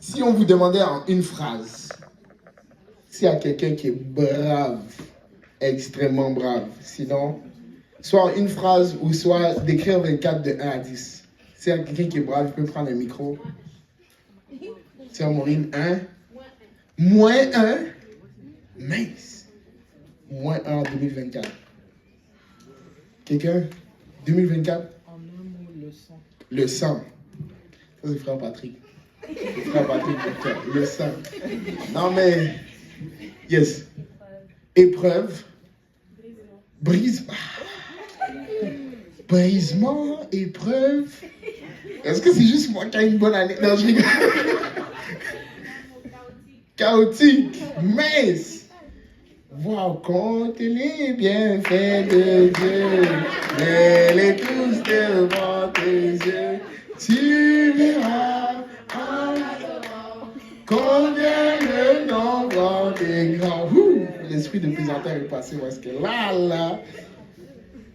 Si on vous demandait en une phrase, s'il y a quelqu'un qui est brave, extrêmement brave, sinon, soit en une phrase ou soit d'écrire 24 de 1 à 10. S'il y a quelqu'un qui est brave, il peut prendre un micro. Sœur Maureen, 1. Moins 1. Mince. Moins 1 en 2024. Quelqu'un? 2024? En un mot, le sang. Le sang. Ça, c'est frère Patrick. Frère Patrick, le sang. Non, mais... Yes. Épreuve. Brisement. Brisement, épreuve. Est-ce que c'est juste moi qui ai une bonne année? Non, je rigole. Chaotique. Mince. Wow, compte les bienfaits de Dieu. Mets-les tous devant tes yeux. Tu verras en adorant combien le nombre est grand. L'esprit de plaisanteur est passé parce que là.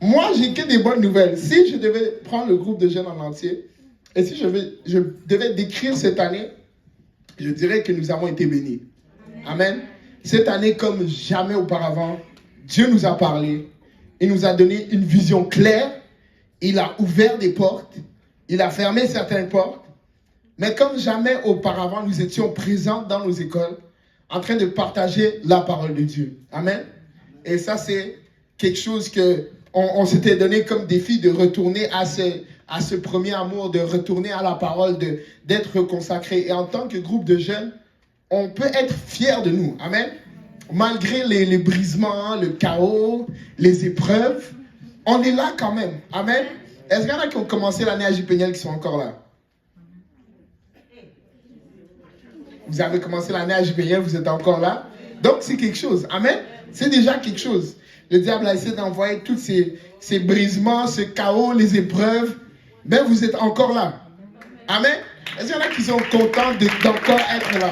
Moi, j'ai que des bonnes nouvelles. Si je devais prendre le groupe de jeunes en entier, et si je devais décrire cette année, je dirais que nous avons été bénis. Amen. Cette année, comme jamais auparavant, Dieu nous a parlé. Il nous a donné une vision claire. Il a ouvert des portes. Il a fermé certaines portes. Mais comme jamais auparavant, nous étions présents dans nos écoles, en train de partager la parole de Dieu. Amen. Et ça, c'est quelque chose que on s'était donné comme défi de retourner à ce premier amour, de retourner à la parole, d'être consacré. Et en tant que groupe de jeunes, on peut être fiers de nous. Amen. Malgré les brisements, le chaos, les épreuves, on est là quand même. Amen. Est-ce qu'il y en a qui ont commencé l'année à JPNL qui sont encore là? Vous avez commencé l'année à JPNL, vous êtes encore là? Donc c'est quelque chose. Amen. C'est déjà quelque chose. Le diable a essayé d'envoyer tous ces brisements, ce chaos, les épreuves. Mais vous êtes encore là. Amen. Est-ce qu'il y en a qui sont contents d'encore être là?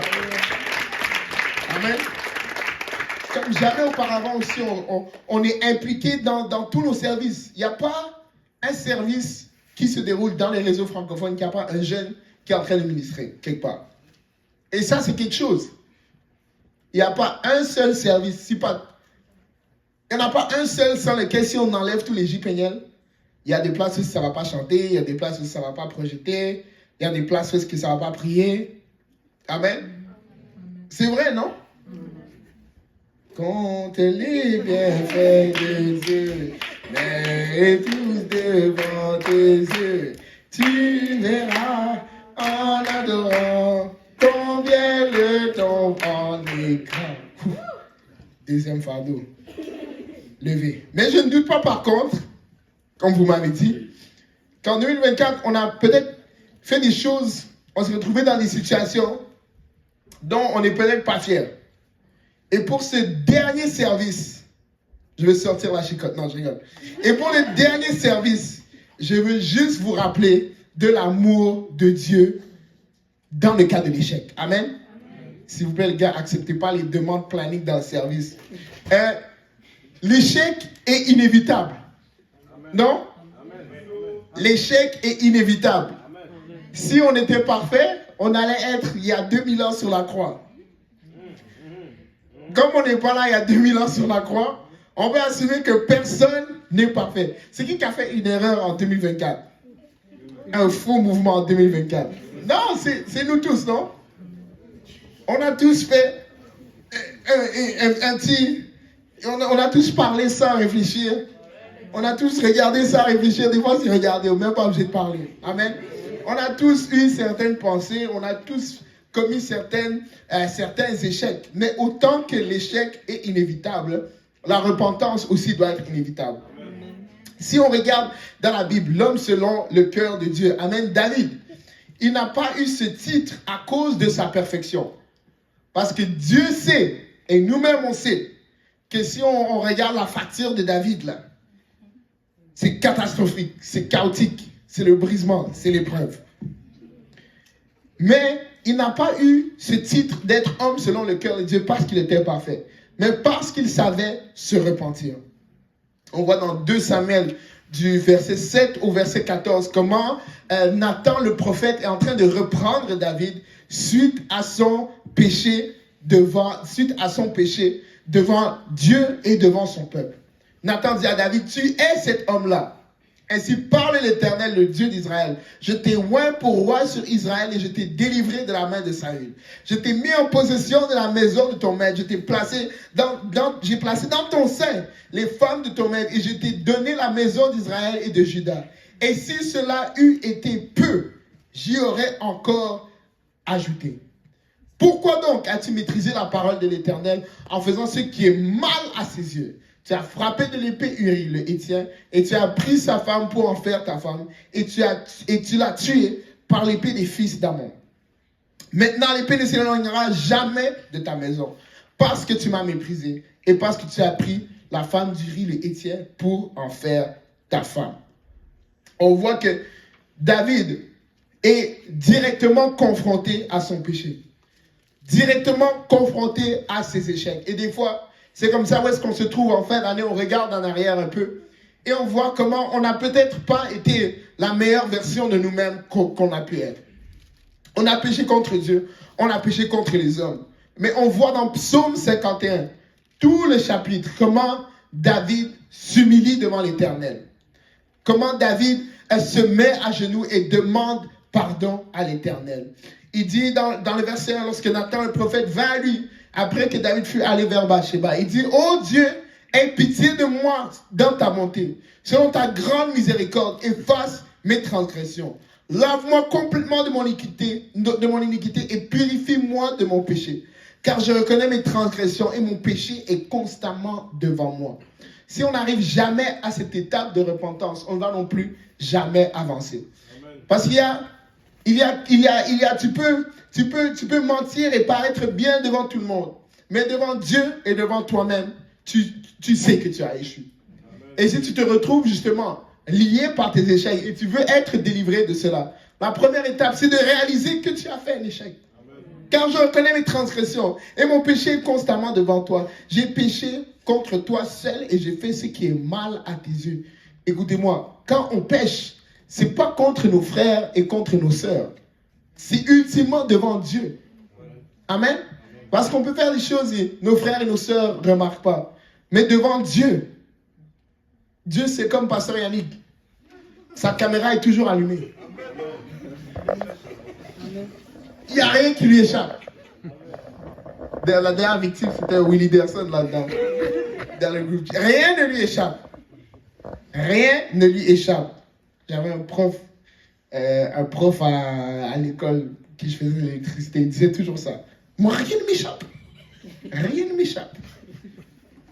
Amen. Comme jamais auparavant aussi, on est impliqué dans tous nos services. Il n'y a pas un service qui se déroule dans les réseaux francophones qui n'a pas un jeune qui est en train de ministrer quelque part. Et ça, c'est quelque chose. Il n'y a pas un seul service. Il n'y en a pas un seul sans lequel, si on enlève tous les JPNL, il y a des places où ça ne va pas chanter, il y a des places où ça ne va pas projeter, il y a des places où ça ne va pas prier. Amen. C'est vrai, non? Compte les bienfaits de Dieu, mets tous devant tes yeux. Tu verras en adorant combien le temps en est grand. Deuxième fardeau. Levé. Mais je ne doute pas par contre, comme vous m'avez dit, qu'en 2024, on a peut-être fait des choses, on s'est retrouvé dans des situations dont on n'est peut-être pas fier. Et pour ce dernier service, je vais sortir la chicotte, non je rigole. Et pour le dernier service, je veux juste vous rappeler de l'amour de Dieu dans le cas de l'échec. Amen. Amen. S'il vous plaît les gars, acceptez pas les demandes planiques dans le service. L'échec est inévitable. Amen. Non? Amen. L'échec est inévitable. Amen. Si on était parfait, on allait être il y a 2000 ans sur la croix. Comme on n'est pas là il y a 2000 ans sur la croix, on peut assumer que personne n'est parfait. C'est qui a fait une erreur en 2024? Un faux mouvement en 2024. Non, c'est nous tous, non? On a tous fait un petit... On a tous parlé sans réfléchir. On a tous regardé sans réfléchir. Des fois, c'est regarder, on n'a même pas obligé de parler. Amen. On a tous eu certaines pensées. On a tous commis certains échecs. Mais autant que l'échec est inévitable, la repentance aussi doit être inévitable. Amen. Si on regarde dans la Bible, l'homme selon le cœur de Dieu, Amen, David, il n'a pas eu ce titre à cause de sa perfection. Parce que Dieu sait, et nous-mêmes on sait, que si on regarde la facture de David, là, c'est catastrophique, c'est chaotique, c'est le brisement, c'est l'épreuve. Mais il n'a pas eu ce titre d'être homme selon le cœur de Dieu parce qu'il était parfait, mais parce qu'il savait se repentir. On voit dans 2 Samuel, du verset 7 au verset 14, comment Nathan le prophète est en train de reprendre David suite à son péché devant Dieu et devant son peuple. Nathan dit à David, tu es cet homme-là. Ainsi parle l'Éternel, le Dieu d'Israël. Je t'ai oint pour roi sur Israël et je t'ai délivré de la main de Saül. Je t'ai mis en possession de la maison de ton maître. Je t'ai placé j'ai placé dans ton sein les femmes de ton maître et je t'ai donné la maison d'Israël et de Juda. Et si cela eût été peu, j'y aurais encore ajouté. Pourquoi donc as-tu maîtrisé la parole de l'Éternel en faisant ce qui est mal à ses yeux? Tu as frappé de l'épée Uri, le Héthien, et tu as pris sa femme pour en faire ta femme, et tu l'as tué par l'épée des fils d'Amon. Maintenant, l'épée ne s'éloignera jamais de ta maison, parce que tu m'as méprisé, et parce que tu as pris la femme d'Uri, le Héthien, pour en faire ta femme. On voit que David est directement confronté à son péché, directement confronté à ses échecs. Et des fois, c'est comme ça où est-ce qu'on se trouve en fin d'année, on regarde en arrière un peu et on voit comment on n'a peut-être pas été la meilleure version de nous-mêmes qu'on a pu être. On a péché contre Dieu, on a péché contre les hommes. Mais on voit dans Psaume 51, tout le chapitre, comment David s'humilie devant l'Éternel. Comment David se met à genoux et demande pardon à l'Éternel. Il dit dans le verset 1, lorsque Nathan le prophète vint à lui, après que David fut allé vers Bathsheba, il dit, « Ô Dieu, aie pitié de moi dans ta bonté. Selon ta grande miséricorde, efface mes transgressions. Lave-moi complètement de mon iniquité et purifie-moi de mon péché. Car je reconnais mes transgressions et mon péché est constamment devant moi. » Si on n'arrive jamais à cette étape de repentance, on ne va non plus jamais avancer. Amen. Parce tu peux mentir et paraître bien devant tout le monde. Mais devant Dieu et devant toi-même, tu sais que tu as échoué. Amen. Et si tu te retrouves justement lié par tes échecs et tu veux être délivré de cela, la première étape, c'est de réaliser que tu as fait un échec. Amen. Car je reconnais mes transgressions et mon péché est constamment devant toi. J'ai péché contre toi seul et j'ai fait ce qui est mal à tes yeux. Écoutez-moi, quand on pêche, ce n'est pas contre nos frères et contre nos sœurs. C'est ultimement devant Dieu. Amen. Parce qu'on peut faire des choses et nos frères et nos sœurs ne remarquent pas. Mais devant Dieu, Dieu c'est comme Pasteur Yannick. Sa caméra est toujours allumée. Il n'y a rien qui lui échappe. La dernière victime, c'était Willie Derson là-dedans. Dans le groupe. Rien ne lui échappe. Rien ne lui échappe. J'avais un prof à l'école qui je faisais de l'électricité. Il disait toujours ça. Moi, rien ne m'échappe. Rien ne m'échappe.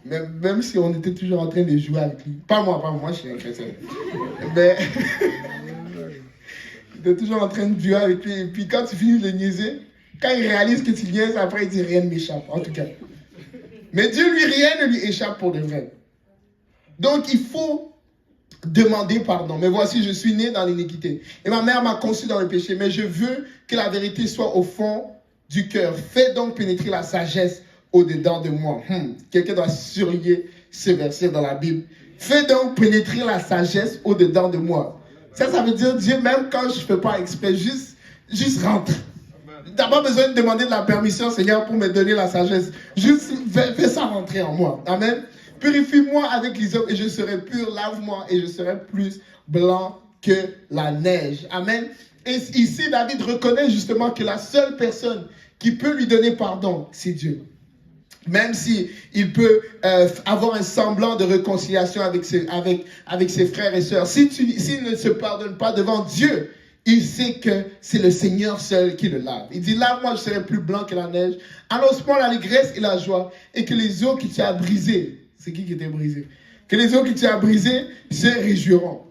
Même si on était toujours en train de jouer avec lui. Pas moi, je suis un chrétien. Mais il était toujours en train de jouer avec lui. Et puis quand tu finis de niaiser, quand il réalise que tu niaises, après il dit rien ne m'échappe. En tout cas. Mais Dieu, lui, rien ne lui échappe pour de vrai. Donc il faut demander pardon. Mais voici, je suis né dans l'iniquité. Et ma mère m'a conçu dans le péché. Mais je veux que la vérité soit au fond du cœur. Fais donc pénétrer la sagesse au-dedans de moi. Quelqu'un doit surligner ce verset dans la Bible. Fais donc pénétrer la sagesse au-dedans de moi. Ça veut dire, Dieu, même quand je ne fais pas exprès, juste rentre. Tu n'as pas besoin de demander de la permission, Seigneur, pour me donner la sagesse. Juste fais ça rentrer en moi. Amen. Purifie-moi avec l'hysope et je serai pur. Lave-moi et je serai plus blanc que la neige. Amen. Et ici, David reconnaît justement que la seule personne qui peut lui donner pardon, c'est Dieu. Même s'il peut avoir un semblant de réconciliation avec ses frères et sœurs, s'il ne se pardonne pas devant Dieu, il sait que c'est le Seigneur seul qui le lave. Il dit, lave-moi, je serai plus blanc que la neige. Annonce-moi l'allégresse et la joie, et que les os que tu as brisés, c'est qui était brisé? Que les os que tu as brisés se réjouiront.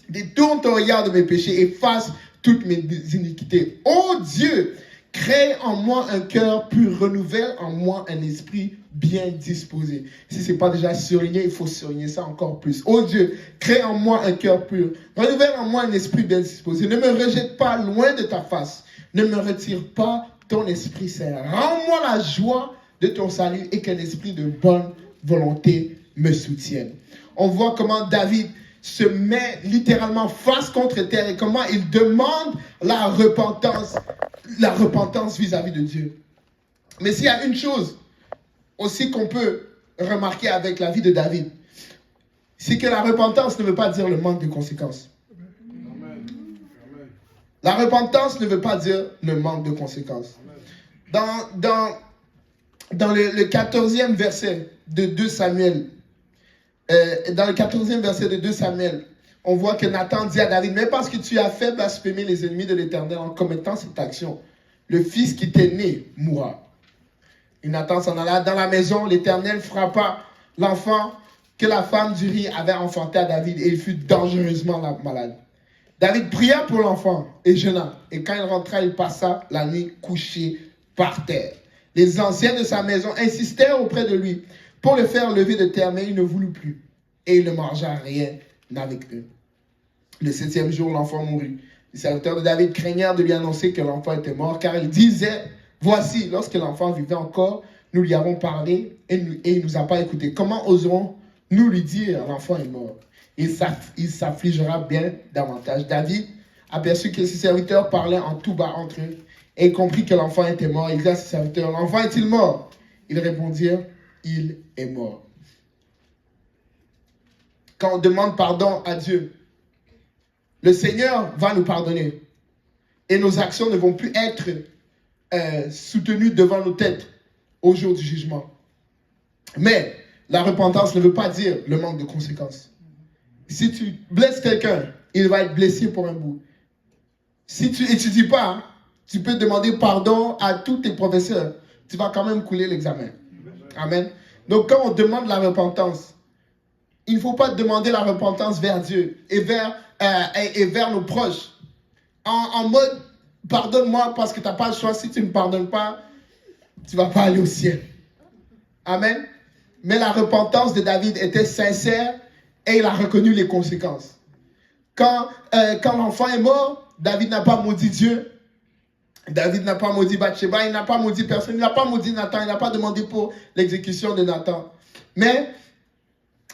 Détourne ton regard de mes péchés, efface toutes mes iniquités. Ô Dieu, crée en moi un cœur pur, renouvelle en moi un esprit bien disposé. Si ce n'est pas déjà surligné, il faut surligner ça encore plus. Oh Dieu, crée en moi un cœur pur, renouvelle en moi un esprit bien disposé. Ne me rejette pas loin de ta face, ne me retire pas ton esprit saint. Rends-moi la joie de ton salut et qu'un esprit de bonne volonté me soutienne. On voit comment David se met littéralement face contre terre et comment il demande la repentance vis-à-vis de Dieu. Mais s'il y a une chose aussi qu'on peut remarquer avec la vie de David, c'est que la repentance ne veut pas dire le manque de conséquences. La repentance ne veut pas dire le manque de conséquences. Dans le 14e verset de 2 Samuel, on voit que Nathan dit à David, mais parce que tu as fait blasphémer les ennemis de l'Éternel en commettant cette action, le fils qui t'est né mourra. Et Nathan s'en alla dans la maison, l'Éternel frappa l'enfant que la femme d'Uri avait enfanté à David et il fut dangereusement malade. David pria pour l'enfant et jeûna. Et quand il rentra, il passa la nuit couché par terre. Les anciens de sa maison insistèrent auprès de lui pour le faire lever de terre, mais il ne voulut plus. Et il ne mangea rien avec eux. Le 7e jour, l'enfant mourut. Les serviteurs de David craignirent de lui annoncer que l'enfant était mort, car ils disaient, voici, lorsque l'enfant vivait encore, nous lui avons parlé et il ne nous a pas écoutés. Comment oserons-nous lui dire, l'enfant est mort? Il s'affligera bien davantage. David aperçut que ses serviteurs parlaient en tout bas entre eux et comprit que l'enfant était mort. Il dit à ses serviteurs, l'enfant est-il mort? Ils répondirent, il est mort. Quand on demande pardon à Dieu, le Seigneur va nous pardonner. Et nos actions ne vont plus être soutenues devant nos têtes au jour du jugement. Mais la repentance ne veut pas dire le manque de conséquences. Si tu blesses quelqu'un, il va être blessé pour un bout. Si tu n'étudies pas, tu peux demander pardon à tous tes professeurs. Tu vas quand même couler l'examen. Amen. Donc quand on demande la repentance, il ne faut pas demander la repentance vers Dieu et vers nos proches. En mode, pardonne-moi parce que tu n'as pas le choix. Si tu ne pardonnes pas, tu ne vas pas aller au ciel. Amen. Mais la repentance de David était sincère et il a reconnu les conséquences. Quand l'enfant est mort, David n'a pas maudit Dieu. David n'a pas maudit Bathsheba, il n'a pas maudit personne, il n'a pas maudit Nathan, il n'a pas demandé pour l'exécution de Nathan. Mais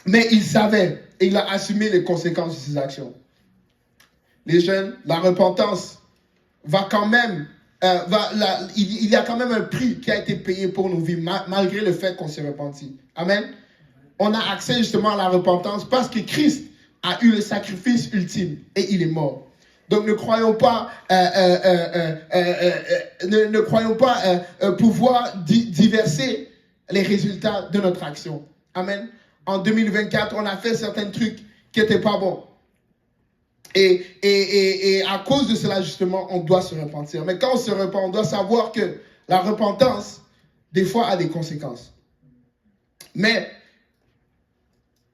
il savait et il a assumé les conséquences de ses actions. Les jeunes, la repentance va quand même, il y a quand même un prix qui a été payé pour nos vies, malgré le fait qu'on s'est repenti. Amen. On a accès justement à la repentance parce que Christ a eu le sacrifice ultime et il est mort. Donc ne croyons pas, pouvoir diverser les résultats de notre action. Amen. En 2024, on a fait certains trucs qui n'étaient pas bons. Et à cause de cela, justement, on doit se repentir. Mais quand on se repent, on doit savoir que la repentance, des fois, a des conséquences. Mais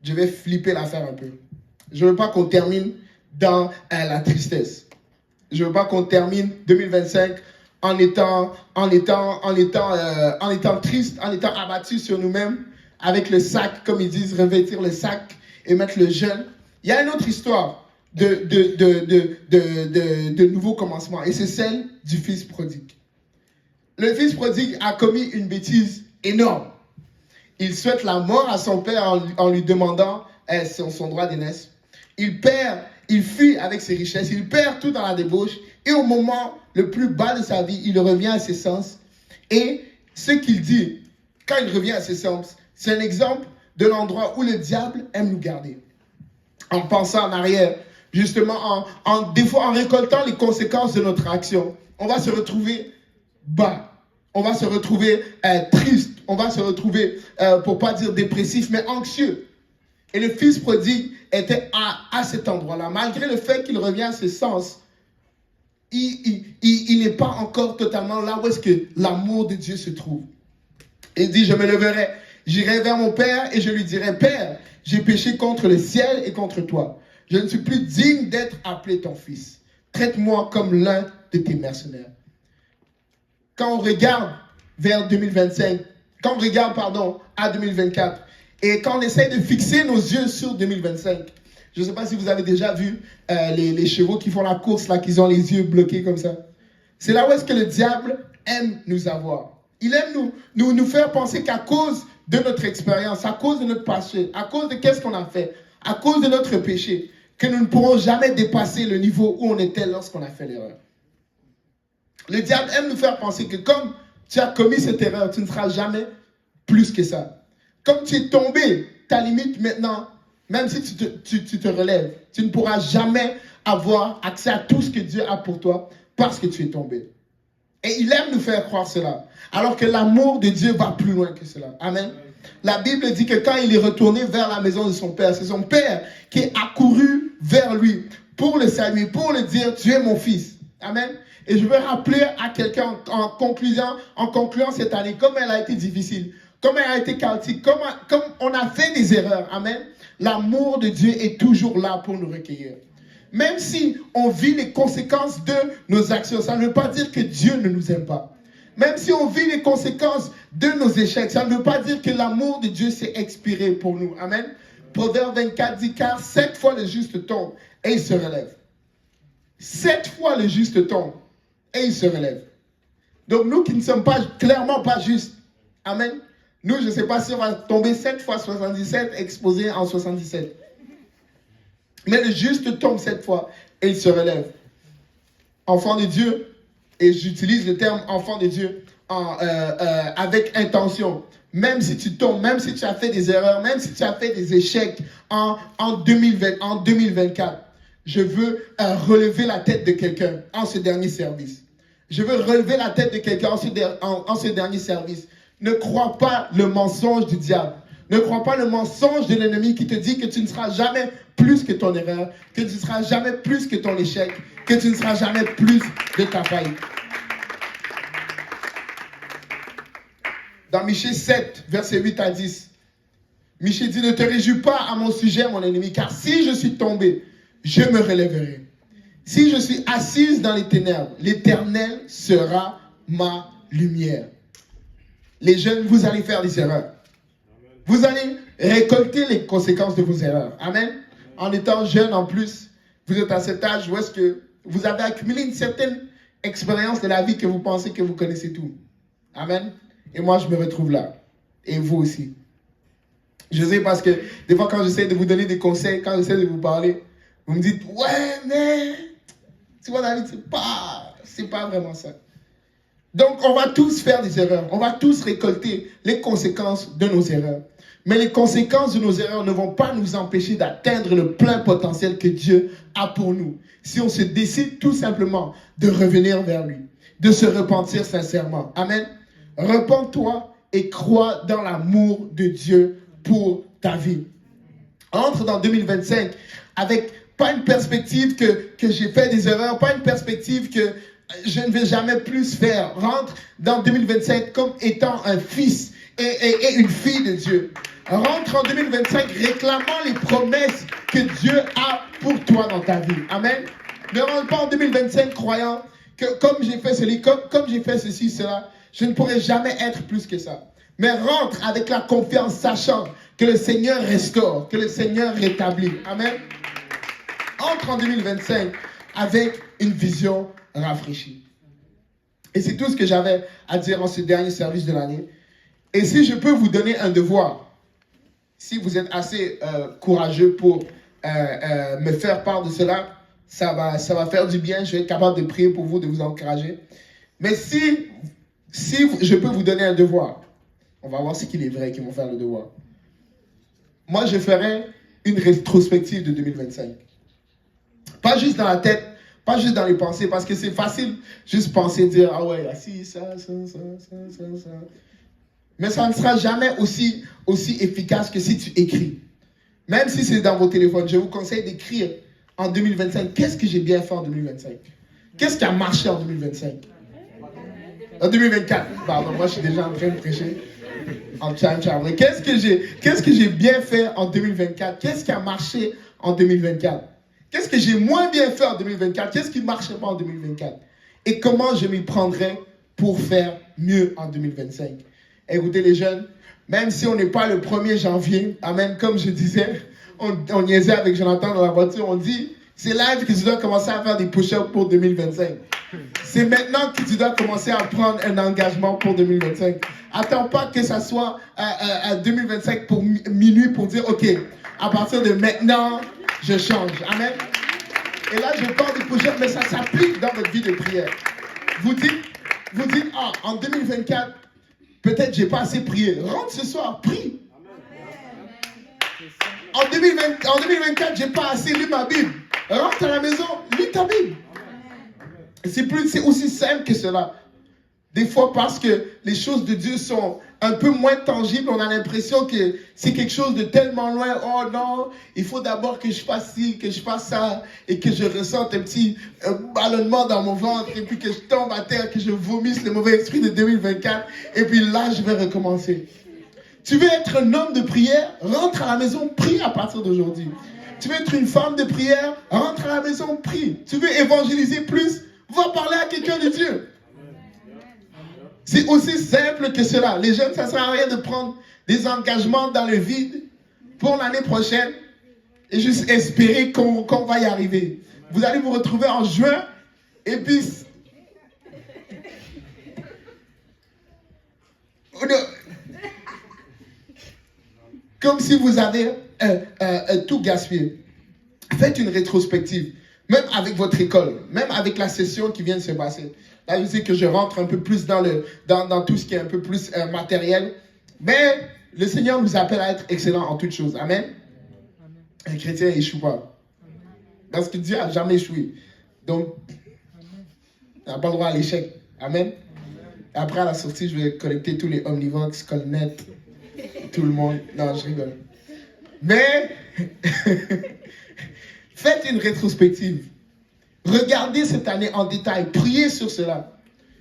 je vais flipper l'affaire un peu. Je ne veux pas qu'on termine dans la tristesse. Je ne veux pas qu'on termine 2025 en étant triste, en étant abattu sur nous-mêmes, avec le sac, comme ils disent, revêtir le sac et mettre le jeûne. Il y a une autre histoire de nouveau commencement, et c'est celle du fils prodigue. Le fils prodigue a commis une bêtise énorme. Il souhaite la mort à son père en lui demandant son droit d'aînesse. Il fuit avec ses richesses, il perd tout dans la débauche, et au moment le plus bas de sa vie, il revient à ses sens. Et ce qu'il dit, quand il revient à ses sens, c'est un exemple de l'endroit où le diable aime nous garder. En pensant en arrière, justement, des fois en récoltant les conséquences de notre action, on va se retrouver bas, on va se retrouver triste, on va se retrouver, pour pas dire dépressif, mais anxieux. Et le fils prodigue était à cet endroit-là. Malgré le fait qu'il revient à ses sens, il n'est pas encore totalement là où est-ce que l'amour de Dieu se trouve. Il dit, je me leverai, j'irai vers mon père et je lui dirai, Père, j'ai péché contre le ciel et contre toi. Je ne suis plus digne d'être appelé ton fils. Traite-moi comme l'un de tes mercenaires. Quand on regarde vers 2025, quand on regarde, à 2024, et quand on essaie de fixer nos yeux sur 2025, je ne sais pas si vous avez déjà vu les chevaux qui font la course, là, qui ont les yeux bloqués comme ça. C'est là où est-ce que le diable aime nous avoir. Il aime nous faire penser qu'à cause de notre expérience, à cause de notre passé, à cause de qu'est-ce qu'on a fait, à cause de notre péché, que nous ne pourrons jamais dépasser le niveau où on était lorsqu'on a fait l'erreur. Le diable aime nous faire penser que comme tu as commis cette erreur, tu ne seras jamais plus que ça. Comme tu es tombé, ta limite maintenant, même si tu te relèves, tu ne pourras jamais avoir accès à tout ce que Dieu a pour toi parce que tu es tombé. Et il aime nous faire croire cela. Alors que l'amour de Dieu va plus loin que cela. Amen. La Bible dit que quand il est retourné vers la maison de son père, c'est son père qui est accouru vers lui pour le saluer, pour le dire, tu es mon fils. Amen. Et je veux rappeler à quelqu'un en concluant cette année, comme elle a été difficile, comme elle a été chaotique, comme on a fait des erreurs. Amen. L'amour de Dieu est toujours là pour nous recueillir. Même si on vit les conséquences de nos actions, ça ne veut pas dire que Dieu ne nous aime pas. Même si on vit les conséquences de nos échecs, ça ne veut pas dire que l'amour de Dieu s'est expiré pour nous. Amen. Proverbe 24 dit, car 7 fois le juste tombe et il se relève. 7 fois le juste tombe et il se relève. Donc nous qui ne sommes pas clairement pas justes, amen. Nous, je ne sais pas si on va tomber 7 fois 77, exposé en 77. Mais le juste tombe 7 fois et il se relève. Enfant de Dieu, et j'utilise le terme enfant de Dieu avec intention. Même si tu tombes, même si tu as fait des erreurs, même si tu as fait des échecs en 2024, je veux relever la tête de quelqu'un en ce dernier service. Je veux relever la tête de quelqu'un en ce dernier service. Ne crois pas le mensonge du diable. Ne crois pas le mensonge de l'ennemi qui te dit que tu ne seras jamais plus que ton erreur, que tu ne seras jamais plus que ton échec, que tu ne seras jamais plus de ta faillite. Dans Michée 7, versets 8 à 10, Michée dit, ne te réjouis pas à mon sujet, mon ennemi, car si je suis tombé, je me relèverai. Si je suis assise dans les ténèbres, l'Éternel sera ma lumière. Les jeunes, vous allez faire des erreurs. Vous allez récolter les conséquences de vos erreurs. Amen. En étant jeune en plus, vous êtes à cet âge où est-ce que vous avez accumulé une certaine expérience de la vie que vous pensez que vous connaissez tout. Amen. Et moi, je me retrouve là. Et vous aussi. Je sais parce que des fois, quand j'essaie de vous donner des conseils, quand j'essaie de vous parler, vous me dites, ouais, mais tu vois, David, c'est pas vraiment ça. Donc, on va tous faire des erreurs. On va tous récolter les conséquences de nos erreurs. Mais les conséquences de nos erreurs ne vont pas nous empêcher d'atteindre le plein potentiel que Dieu a pour nous. Si on se décide tout simplement de revenir vers lui, de se repentir sincèrement. Amen. Repens-toi et crois dans l'amour de Dieu pour ta vie. Entre dans 2025 avec pas une perspective que j'ai fait des erreurs, pas une perspective que je ne vais jamais plus faire. Rentre dans 2025 comme étant un fils et une fille de Dieu. Rentre en 2025 réclamant les promesses que Dieu a pour toi dans ta vie. Amen. Ne rentre pas en 2025 croyant que comme j'ai fait ceci, cela, je ne pourrai jamais être plus que ça. Mais rentre avec la confiance, sachant que le Seigneur restaure, que le Seigneur rétablit. Amen. Entre en 2025 avec une vision rafraîchie. Et c'est tout ce que j'avais à dire en ce dernier service de l'année. Et si je peux vous donner un devoir, si vous êtes assez courageux pour me faire part de cela, ça va faire du bien. Je vais être capable de prier pour vous, de vous encourager. Mais si je peux vous donner un devoir, on va voir ce qu'il est vrai qui vont faire le devoir. Moi, je ferai une rétrospective de 2025. Pas juste dans la tête, pas juste dans les pensées, parce que c'est facile juste penser, dire, ah ouais, si, ça. Mais ça ne sera jamais aussi efficace que si tu écris. Même si c'est dans vos téléphones, je vous conseille d'écrire en 2025. Qu'est-ce que j'ai bien fait en 2025? Qu'est-ce qui a marché en 2025? En 2024, pardon, moi je suis déjà en train de prêcher en challenge. Qu'est-ce que j'ai bien fait en 2024? Qu'est-ce qui a marché en 2024? Qu'est-ce que j'ai moins bien fait en 2024? Qu'est-ce qui ne marchait pas en 2024? Et comment je m'y prendrai pour faire mieux en 2025? Écoutez les jeunes, même si on n'est pas le 1er janvier, amen, comme je disais, on niaisait avec Jonathan dans la voiture, on dit, c'est live que tu dois commencer à faire des push-ups pour 2025. C'est maintenant que tu dois commencer à prendre un engagement pour 2025. Attends pas que ça soit à 2025 pour minuit pour dire, ok, À partir de maintenant, je change. Amen. Et là, je parle des projets, mais ça s'applique dans votre vie de prière. Vous dites, ah, en 2024, peut-être j'ai pas assez prié. Rentre ce soir, prie. En 2024, j'ai pas assez lu ma Bible. Rentre à la maison, lis ta Bible. C'est aussi simple que cela. Des fois, parce que les choses de Dieu sont un peu moins tangibles, on a l'impression que c'est quelque chose de tellement loin. Oh non, il faut d'abord que je fasse ci, que je fasse ça, et que je ressente un petit ballonnement dans mon ventre, et puis que je tombe à terre, que je vomisse le mauvais esprit de 2024, et puis là, je vais recommencer. Tu veux être un homme de prière? Rentre à la maison, prie à partir d'aujourd'hui. Tu veux être une femme de prière? Rentre à la maison, prie. Tu veux évangéliser plus? Va parler à quelqu'un de Dieu. C'est aussi simple que cela. Les jeunes, ça ne sert à rien de prendre des engagements dans le vide pour l'année prochaine et juste espérer qu'on va y arriver. Vous allez vous retrouver en juin et puis... Comme si vous avez tout gaspillé. Faites une rétrospective. Même avec votre école, même avec la session qui vient de se passer. Là, je sais que je rentre un peu plus dans tout ce qui est un peu plus matériel. Mais le Seigneur nous appelle à être excellents en toutes choses. Amen. Un chrétien n'échoue pas. Parce que Dieu n'a jamais échoué. Donc, il n'a pas le droit à l'échec. Amen. Après, à la sortie, je vais collecter tous les Omnivox, Colnet, tout le monde. Non, je rigole. Mais... Faites une rétrospective. Regardez cette année en détail. Priez sur cela.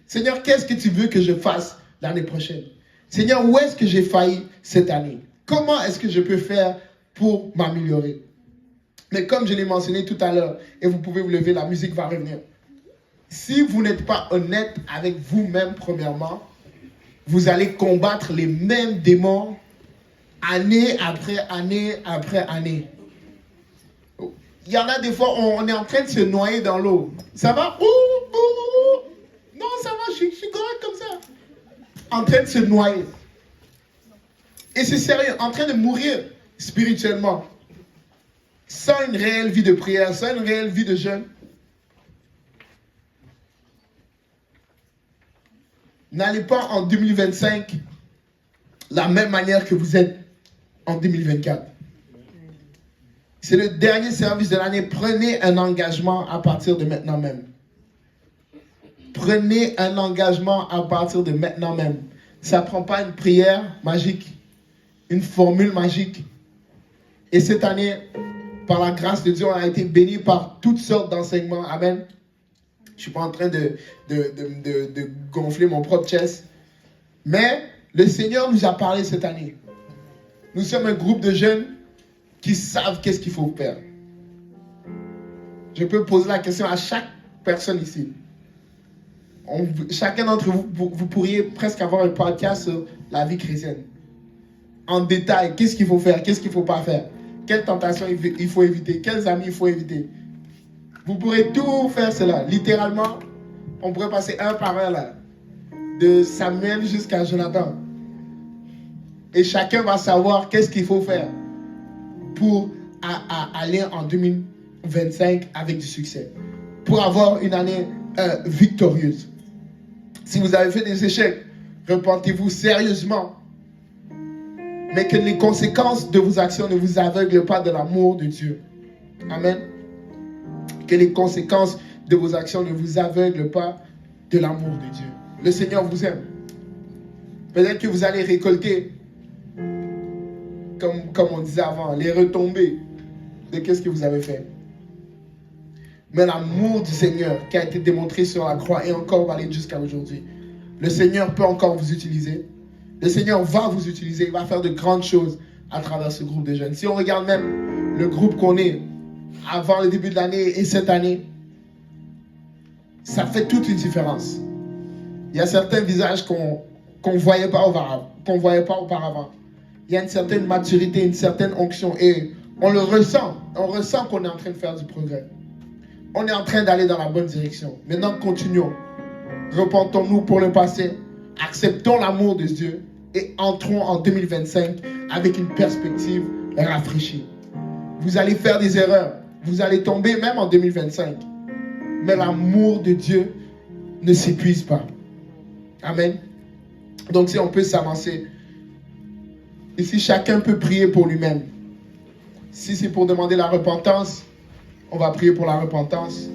Seigneur, qu'est-ce que tu veux que je fasse l'année prochaine? Seigneur, où est-ce que j'ai failli cette année? Comment est-ce que je peux faire pour m'améliorer? Mais comme je l'ai mentionné tout à l'heure, et vous pouvez vous lever, la musique va revenir. Si vous n'êtes pas honnête avec vous-même, premièrement, vous allez combattre les mêmes démons année après année après année. Il y en a des fois, on est en train de se noyer dans l'eau. Ça va? Non, ça va, je suis correct comme ça. En train de se noyer. Et c'est sérieux, en train de mourir spirituellement. Sans une réelle vie de prière, sans une réelle vie de jeûne. N'allez pas en 2025 la même manière que vous êtes en 2024. C'est le dernier service de l'année. Prenez un engagement à partir de maintenant même. Prenez un engagement à partir de maintenant même. Ça ne prend pas une prière magique, une formule magique. Et cette année, par la grâce de Dieu, on a été bénis par toutes sortes d'enseignements. Amen. Je ne suis pas en train de gonfler mon propre chest. Mais le Seigneur nous a parlé cette année. Nous sommes un groupe de jeunes qui savent qu'est-ce qu'il faut faire. Je peux poser la question à chaque personne ici. Chacun d'entre vous, vous pourriez presque avoir un podcast sur la vie chrétienne. En détail, qu'est-ce qu'il faut faire, qu'est-ce qu'il ne faut pas faire. Quelles tentations il faut éviter, quels amis il faut éviter. Vous pourrez tout faire cela. Littéralement, on pourrait passer un par un là. De Samuel jusqu'à Jonathan. Et chacun va savoir qu'est-ce qu'il faut faire pour aller en 2025 avec du succès. Pour avoir une année victorieuse. Si vous avez fait des échecs, repentez-vous sérieusement. Mais que les conséquences de vos actions ne vous aveuglent pas de l'amour de Dieu. Amen. Que les conséquences de vos actions ne vous aveuglent pas de l'amour de Dieu. Le Seigneur vous aime. Peut-être que vous allez récolter, comme on disait avant, les retombées de qu'est-ce que vous avez fait. Mais l'amour du Seigneur qui a été démontré sur la croix est encore valide jusqu'à aujourd'hui. Le Seigneur peut encore vous utiliser. Le Seigneur va vous utiliser. Il va faire de grandes choses à travers ce groupe de jeunes. Si on regarde même le groupe qu'on est avant le début de l'année et cette année, ça fait toute une différence. Il y a certains visages qu'on ne voyait pas auparavant. Il y a une certaine maturité, une certaine onction. Et on le ressent. On ressent qu'on est en train de faire du progrès. On est en train d'aller dans la bonne direction. Maintenant, continuons. Repentons-nous pour le passé. Acceptons l'amour de Dieu. Et entrons en 2025 avec une perspective rafraîchie. Vous allez faire des erreurs. Vous allez tomber même en 2025. Mais l'amour de Dieu ne s'épuise pas. Amen. Donc si on peut s'avancer. Et si chacun peut prier pour lui-même. Si c'est pour demander la repentance, on va prier pour la repentance.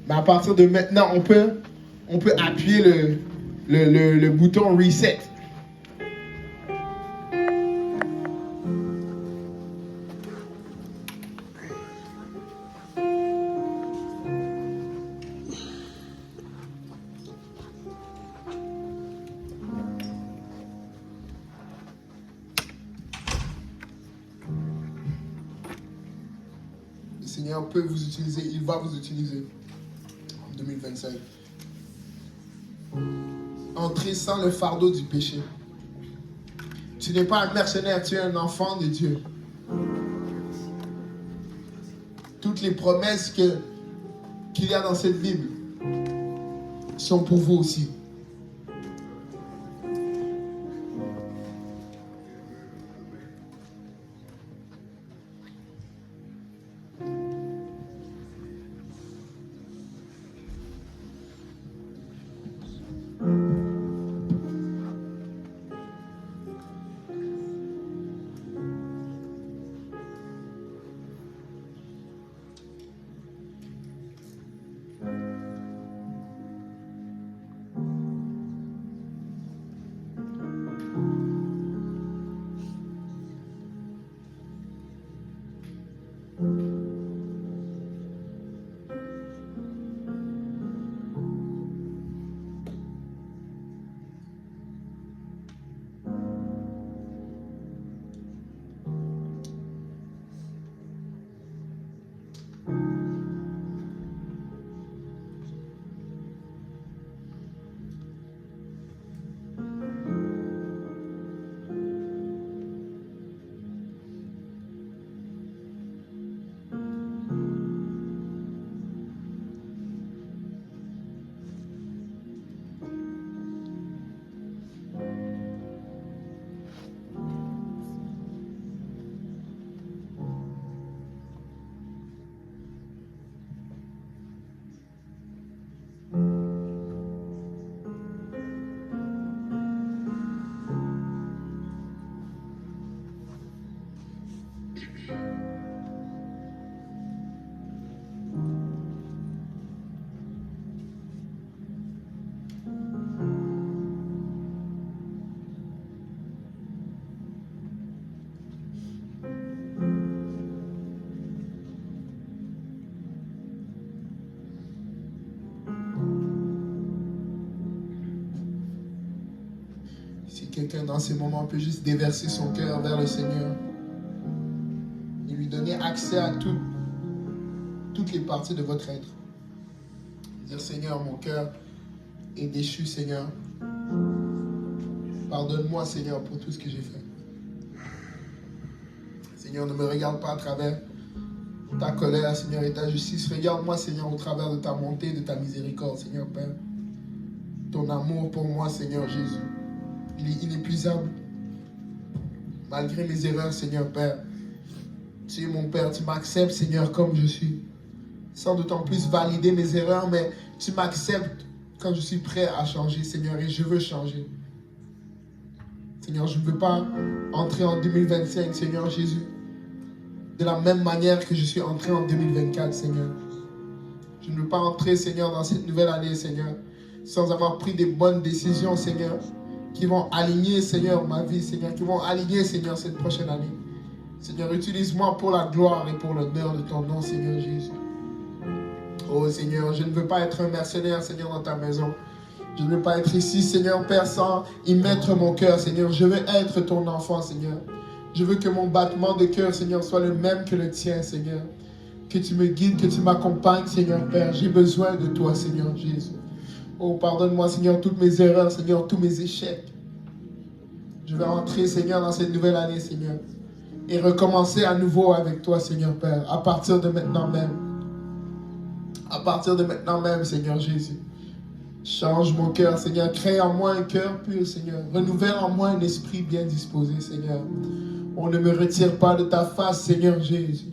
Mais à partir de maintenant, on peut appuyer le bouton reset. Le Seigneur peut vous utiliser, il va vous utiliser en 2025. Entrez sans le fardeau du péché. Tu n'es pas un mercenaire, tu es un enfant de Dieu. Toutes les promesses qu'il y a dans cette Bible sont pour vous aussi. Si quelqu'un dans ces moments peut juste déverser son cœur vers le Seigneur et lui donner accès à toutes les parties de votre être. Dire Seigneur, mon cœur est déchu, Seigneur. Pardonne-moi, Seigneur, pour tout ce que j'ai fait. Seigneur, ne me regarde pas à travers ta colère, Seigneur, et ta justice. Regarde-moi, Seigneur, au travers de ta bonté, de ta miséricorde, Seigneur Père. Ton amour pour moi, Seigneur Jésus, il est inépuisable. Malgré mes erreurs, Seigneur Père, tu es mon Père, tu m'acceptes, Seigneur, comme je suis. Sans d'autant plus valider mes erreurs, mais tu m'acceptes quand je suis prêt à changer, Seigneur, et je veux changer. Seigneur, je ne veux pas entrer en 2025, Seigneur Jésus, de la même manière que je suis entré en 2024, Seigneur. Je ne veux pas entrer, Seigneur, dans cette nouvelle année, Seigneur, sans avoir pris des bonnes décisions, Seigneur, qui vont aligner, Seigneur, ma vie, Seigneur, qui vont aligner, Seigneur, cette prochaine année. Seigneur, utilise-moi pour la gloire et pour l'honneur de ton nom, Seigneur Jésus. Oh, Seigneur, je ne veux pas être un mercenaire, Seigneur, dans ta maison. Je ne veux pas être ici, Seigneur, Père, sans y mettre mon cœur, Seigneur. Je veux être ton enfant, Seigneur. Je veux que mon battement de cœur, Seigneur, soit le même que le tien, Seigneur. Que tu me guides, que tu m'accompagnes, Seigneur, Père. J'ai besoin de toi, Seigneur Jésus. Oh, pardonne-moi, Seigneur, toutes mes erreurs, Seigneur, tous mes échecs. Je vais entrer, Seigneur, dans cette nouvelle année, Seigneur. Et recommencer à nouveau avec toi, Seigneur, Père. À partir de maintenant même. À partir de maintenant même, Seigneur Jésus. Change mon cœur, Seigneur. Crée en moi un cœur pur, Seigneur. Renouvelle en moi un esprit bien disposé, Seigneur. On ne me retire pas de ta face, Seigneur Jésus.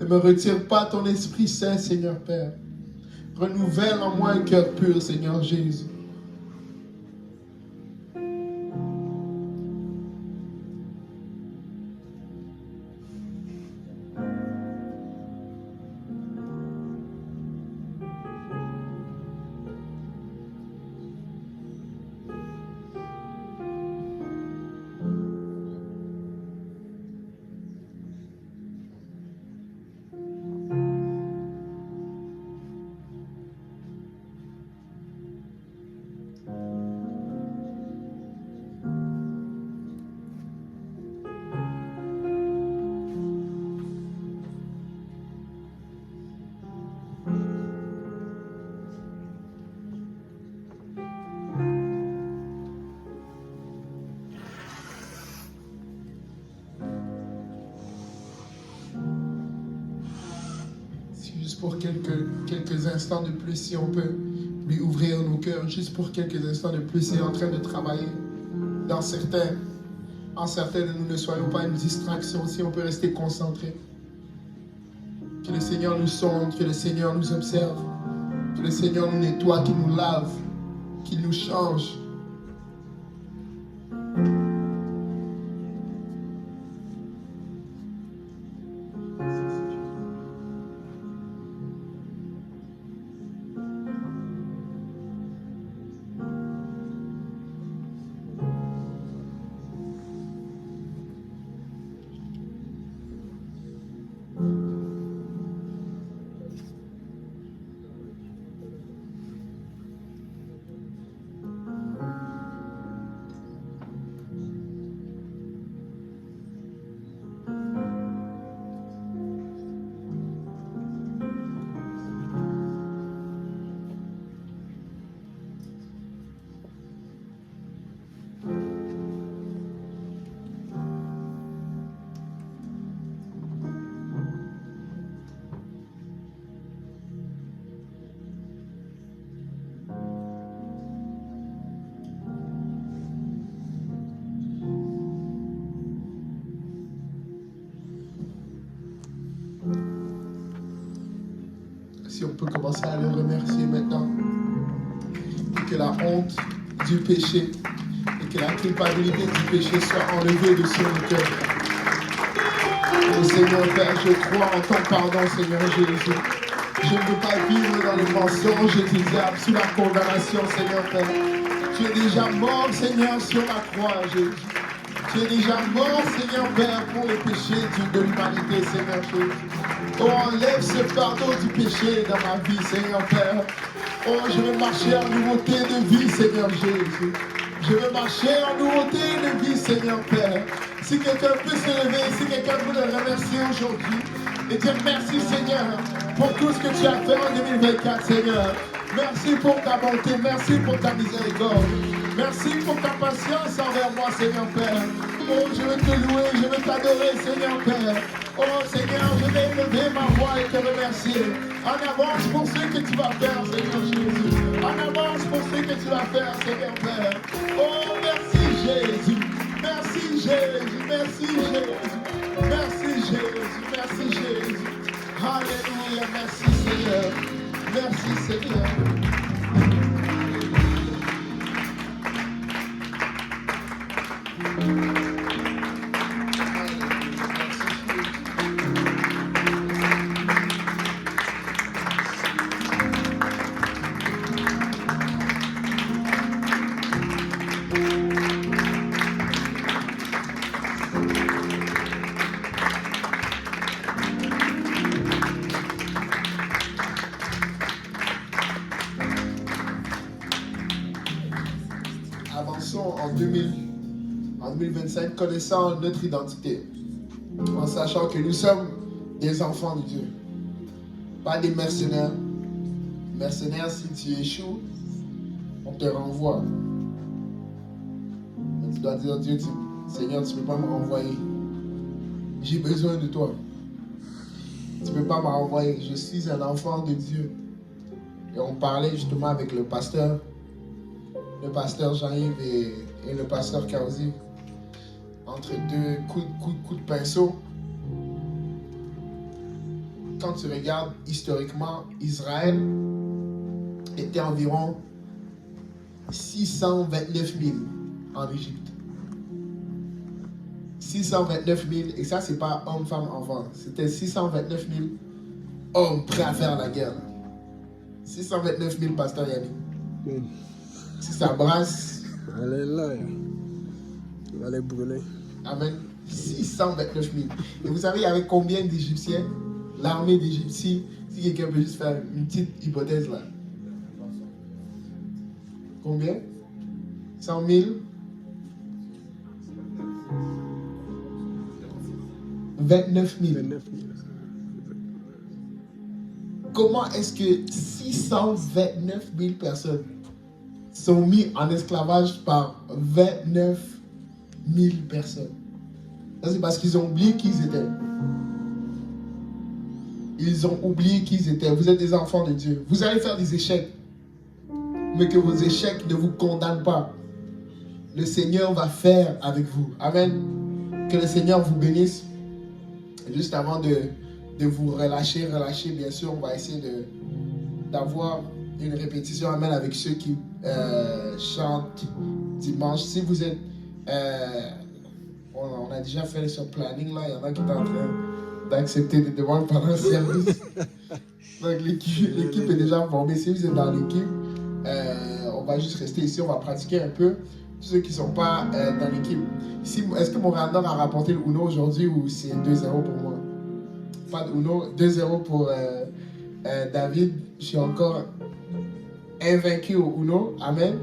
Ne me retire pas ton Esprit Saint, Seigneur Père. Renouvelle en moi un cœur pur, Seigneur Jésus. Pour quelques instants de plus, si on peut lui ouvrir nos cœurs, juste pour quelques instants de plus, il est en train de travailler en certains de nous, ne soyons pas une distraction, si on peut rester concentré. Que le Seigneur nous sonde, que le Seigneur nous observe, que le Seigneur nous nettoie, qu'il nous lave, qu'il nous change. Si on peut commencer à le remercier maintenant. Et que la honte du péché et que la culpabilité du péché soit enlevée de sur le cœur. Oh Seigneur Père, je crois en ton pardon, Seigneur Jésus. Je ne veux pas vivre dans le mensonge et le diable, sous la condamnation, Seigneur Père. Tu es déjà mort, Seigneur, sur la croix, Jésus. Tu es déjà mort, Seigneur Père, pour les péchés de l'humanité, Seigneur Jésus. Oh, enlève ce fardeau du péché dans ma vie, Seigneur Père. Oh, je veux marcher en nouveauté de vie, Seigneur Jésus. Je veux marcher en nouveauté de vie, Seigneur Père. Si quelqu'un peut se lever, si quelqu'un peut le remercier aujourd'hui et dire merci, Seigneur, pour tout ce que tu as fait en 2024, Seigneur. Merci pour ta bonté, merci pour ta miséricorde. Merci pour ta patience envers moi, Seigneur Père. Oh, je veux te louer, je veux t'adorer, Seigneur Père. Oh, Seigneur, je vais lever ma voix et te remercier. En avance pour ce que tu vas faire, Seigneur Jésus. En avance pour ce que tu vas faire, Seigneur Père. Oh, merci Jésus. Merci Jésus. Merci Jésus. Merci Jésus. Merci Jésus. Alléluia. Merci Seigneur. Merci Seigneur. Avançons en 2025, connaissant notre identité, en sachant que nous sommes des enfants de Dieu, pas des mercenaires. Mercenaires, si tu échoues, on te renvoie. Mais tu dois dire à Dieu, Seigneur, tu ne peux pas me renvoyer. J'ai besoin de toi. Tu ne peux pas me renvoyer. Je suis un enfant de Dieu. Et on parlait justement avec le pasteur le pasteur Jean-Yves et le pasteur Kaozi. Entre deux coups de pinceau. Quand tu regardes historiquement, Israël était environ 629 000 en Égypte. 629 000, et ça, c'est pas homme, femme, enfant. C'était 629 000 hommes prêts à faire la guerre. 629 000 pasteurs Yannick. Si ça brasse. Alléluia. Il va les brûler. Amen. 629 000. Et vous savez, il y avait combien d'Égyptiens? L'armée d'Égypte, si quelqu'un peut juste faire une petite hypothèse là. Combien? 100 000? 29 000. 29 000. Comment est-ce que 629 000 personnes sont mises en esclavage par 29 000 personnes? Ça, c'est parce qu'ils ont oublié qui ils étaient. Ils ont oublié qui ils étaient. Vous êtes des enfants de Dieu. Vous allez faire des échecs. Mais que vos échecs ne vous condamnent pas. Le Seigneur va faire avec vous. Amen. Que le Seigneur vous bénisse. Juste avant de vous relâcher, bien sûr, on va essayer d'avoir une répétition. Amen. Avec ceux qui chantent dimanche. Si vous êtes... on a déjà fait sur planning là. Il y en a qui sont en train d'accepter des demandes pendant le service. Donc l'équipe est déjà formée. Si vous êtes dans l'équipe, on va juste rester ici, on va pratiquer un peu. Tous ceux qui ne sont pas dans l'équipe. Est-ce que Montréal Nord a rapporté le Uno aujourd'hui ou c'est 2-0 pour moi? Pas de Uno, 2-0 pour David. Je suis encore invaincu au Uno. Amen.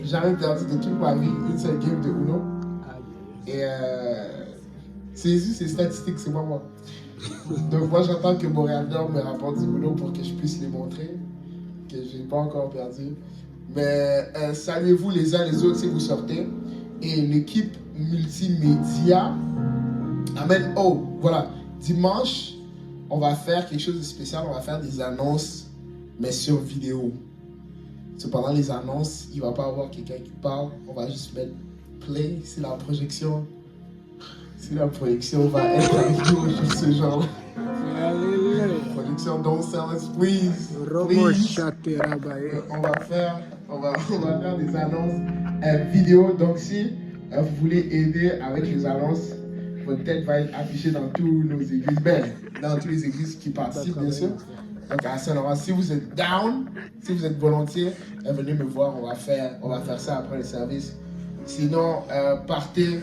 Jamais perdu de toute ma vie une seule game de Uno. Et c'est statistique, c'est pas moi. Donc moi j'attends que Montréal Nord me rapporte du Uno pour que je puisse les montrer que je n'ai pas encore perdu. Mais saluez-vous les uns les autres si vous sortez. Et l'équipe multimédia. Amen. Oh, voilà. Dimanche, on va faire quelque chose de spécial. On va faire des annonces, mais sur vidéo. Cependant, les annonces, il ne va pas y avoir quelqu'un qui parle. On va juste mettre play. Si la projection va être avec nous, juste ce genre-là. Production, don't sell us, please. Please. On va faire des annonces vidéo. Donc, si vous voulez aider avec les annonces, votre tête va être affichée dans tous nos églises. Ben, dans toutes les églises qui participent, bien sûr. Donc, à Saint-Laurent, si vous êtes down, si vous êtes volontiers, venez me voir. On va faire ça après le service. Sinon, partez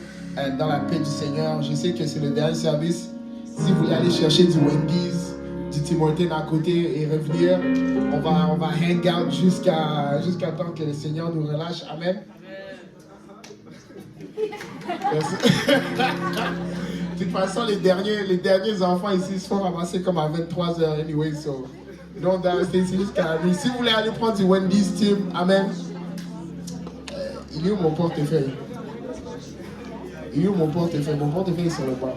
dans la paix du Seigneur. Je sais que c'est le dernier service. Si vous voulez aller chercher du Wendy's, du Tim Hortons à côté et revenir, on va hang out jusqu'à temps que le Seigneur nous relâche. Amen. De toute façon, les derniers enfants ici se font ramasser comme à 23h anyway. So, don't rester ici jusqu'à la nuit. Si vous voulez aller prendre du Wendy's, Tim, amen. Il est où mon portefeuille? Mon portefeuille est sur le banc.